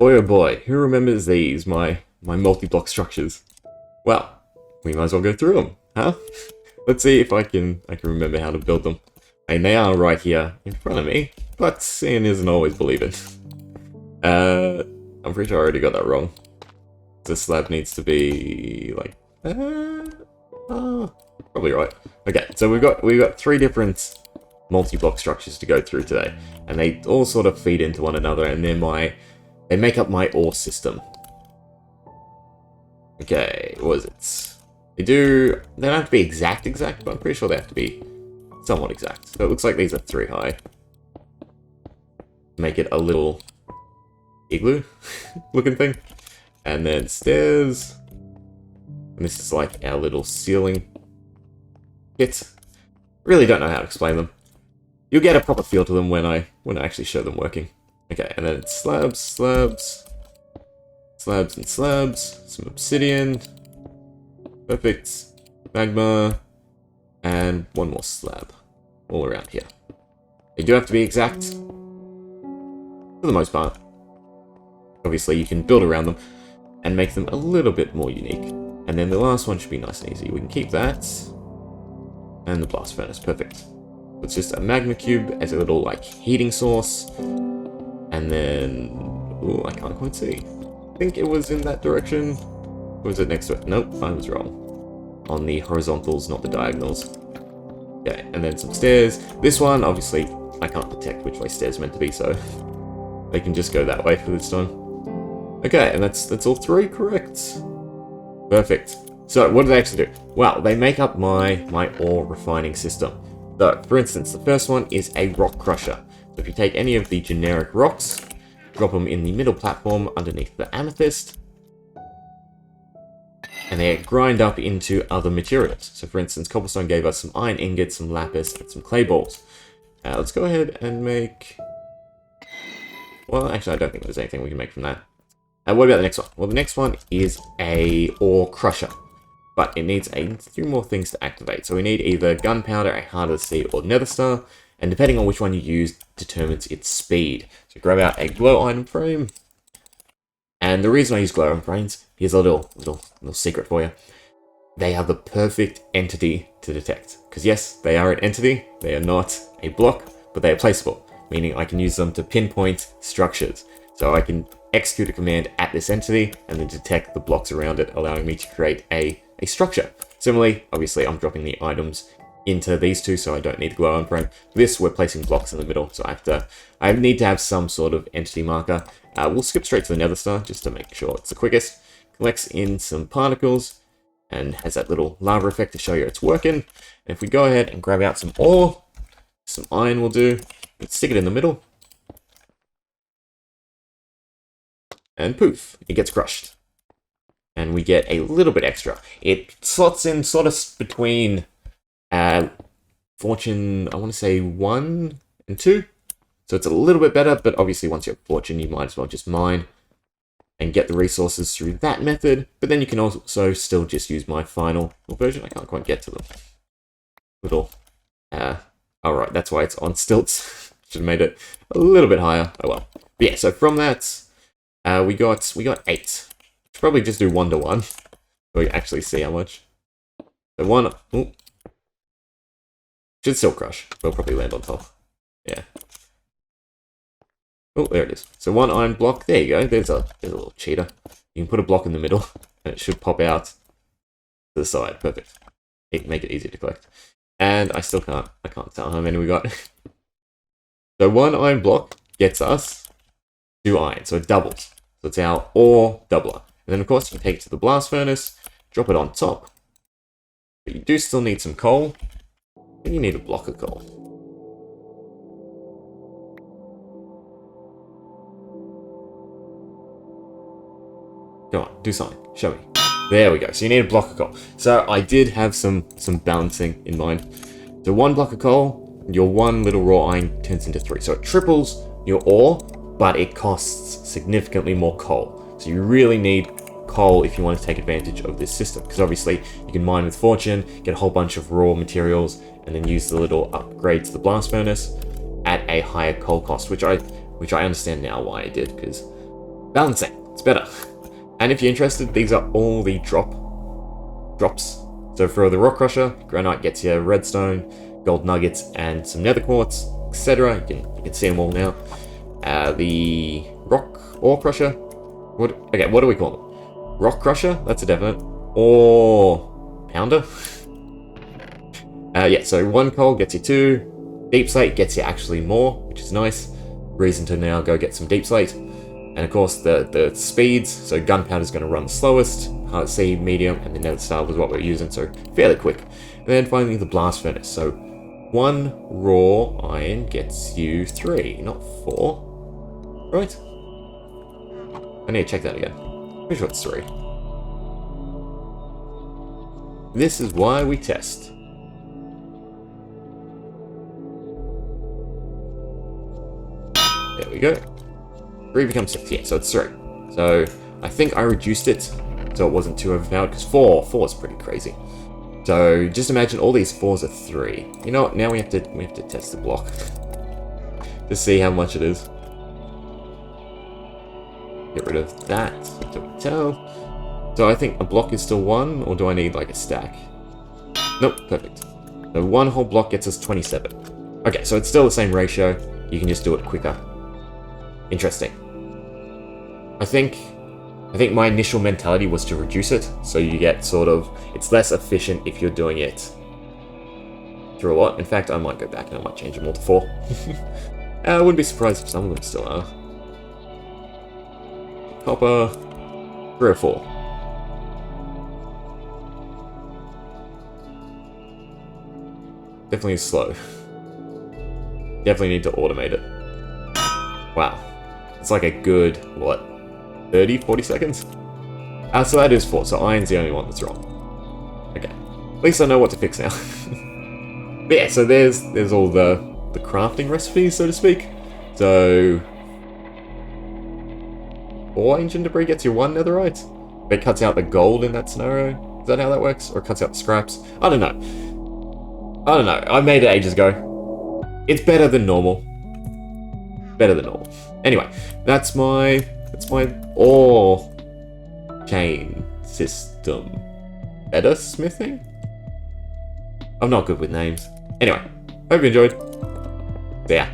Boy oh boy, who remembers these, my multi-block structures? Well, we might as well go through them, huh? Let's see if I can remember how to build them. And they are right here in front of me, but seeing isn't always believing. I'm pretty sure I already got that wrong. The slab needs to be like probably right. Okay, so we've got 3 different multi-block structures to go through today, and they all sort of feed into one another, and they make up my ore system. Okay, what is it? They don't have to be exact, but I'm pretty sure they have to be somewhat exact. So it looks like these are 3 high. Make it a little igloo looking thing. And then stairs. And this is like our little ceiling kit. Really don't know how to explain them. You'll get a proper feel to them when I actually show them working. Okay, and then it's slabs, slabs, slabs and slabs, some obsidian, perfect, magma, and 1 more slab, all around here. They do have to be exact, for the most part. Obviously, you can build around them and make them a little bit more unique. And then the last one should be nice and easy. We can keep that, and the blast furnace, perfect. It's just a magma cube as a little, like, heating source. And then... ooh, I can't quite see. I think it was in that direction. Or was it next to it? Nope, I was wrong. On the horizontals, not the diagonals. Okay, and then some stairs. This one, obviously, I can't detect which way stairs are meant to be, so... they can just go that way for this time. Okay, and that's all 3 correct. Perfect. So, what do they actually do? Well, they make up my ore refining system. So, for instance, the first one is a rock crusher. So if you take any of the generic rocks, drop them in the middle platform underneath the amethyst, and they grind up into other materials. So for instance, cobblestone gave us some iron ingots, some lapis, and some clay balls. Let's go ahead and make... well, actually, I don't think there's anything we can make from that. What about the next one? Well, the next one is a ore crusher, but it needs 3 more things to activate. So we need either gunpowder, a heart of the sea, or nether star, and depending on which one you use determines its speed. So grab out a glow item frame, and the reason I use glow item frames, here's a little secret for you. They are the perfect entity to detect. Because yes, they are an entity, they are not a block, but they are placeable, meaning I can use them to pinpoint structures. So I can execute a command at this entity and then detect the blocks around it, allowing me to create a structure. Similarly, obviously I'm dropping the items into these 2, so I don't need the glow iron frame. This, we're placing blocks in the middle, so I need to have some sort of entity marker. We'll skip straight to the nether star, just to make sure it's the quickest. Collects in some particles, and has that little lava effect to show you it's working. And if we go ahead and grab out some ore, some iron will do, let's stick it in the middle. And poof, it gets crushed. And we get a little bit extra. It slots in sort of between fortune, I want to say 1 and 2. So it's a little bit better, but obviously once you have fortune, you might as well just mine and get the resources through that method. But then you can also still just use my final version. I can't quite get to them. Alright, that's why it's on stilts. Should have made it a little bit higher. Oh well. But yeah, so from that, we got 8. Should probably just do 1 to 1. So we actually see how much. So 1, ooh. Should still crush. We'll probably land on top. Yeah. Oh, there it is. So 1 iron block. There you go. There's a little cheater. You can put a block in the middle, and it should pop out to the side. Perfect. Make it easy to collect. And I can't tell how many we got. So 1 iron block gets us 2 iron. So it doubles. So it's our ore doubler. And then of course you can take it to the blast furnace, drop it on top. But you do still need some coal. And you need a block of coal. Come on, do something. Show me. There we go. So you need a block of coal. So I did have some balancing in mind. So 1 block of coal, your 1 little raw iron turns into 3. So it triples your ore, but it costs significantly more coal. So you really need coal if you want to take advantage of this system, because obviously you can mine with fortune, get a whole bunch of raw materials, and then use the little upgrade to the blast furnace at a higher coal cost, which I understand now why I did, because Balancing. It's better. And if you're interested, these are all the drops. So for the rock crusher, granite gets you redstone, gold nuggets, and some nether quartz, etc. You can see them all now. The rock ore crusher. What do we call them? Rock crusher. That's a definite. Ore pounder. Yeah. So 1 coal gets you 2. Deep slate gets you actually more, which is nice. Reason to now go get some deep slate. And of course the speeds, so gunpowder is going to run the slowest, hard C, medium, and the nether style is what we're using, so fairly quick. And then finally the blast furnace, so 1 raw iron gets you 3, not 4, right? I need to check that again. Pretty sure it's 3. This is why we test. There we go. 3 becomes 6, yeah, so it's 3. So I think I reduced it so it wasn't too overpowered, because 4 is pretty crazy. So just imagine all these 4s are 3. You know what? Now we have to test the block to see how much it is. Get rid of that. So we tell. So I think a block is still 1, or do I need like a stack? Nope, perfect. So 1 whole block gets us 27. Okay, so it's still the same ratio. You can just do it quicker. Interesting. I think my initial mentality was to reduce it, so you get sort of, it's less efficient if you're doing it through a lot. In fact, I might go back and I might change them all to 4. I wouldn't be surprised if some of them still are. Copper, 3 or 4. Definitely slow. Definitely need to automate it. Wow. It's like a good, what, 30, 40 seconds? So that is 4, so iron's the only one that's wrong. Okay. At least I know what to fix now. But yeah, so there's all the crafting recipes, so to speak. So 4 ancient debris gets you 1 netherite. But it cuts out the gold in that scenario. Is that how that works? Or it cuts out the scraps? I don't know. I made it ages ago. It's better than normal. Better than normal. Anyway, that's my ore chain system. Better smithing? I'm not good with names. Anyway, hope you enjoyed. See ya.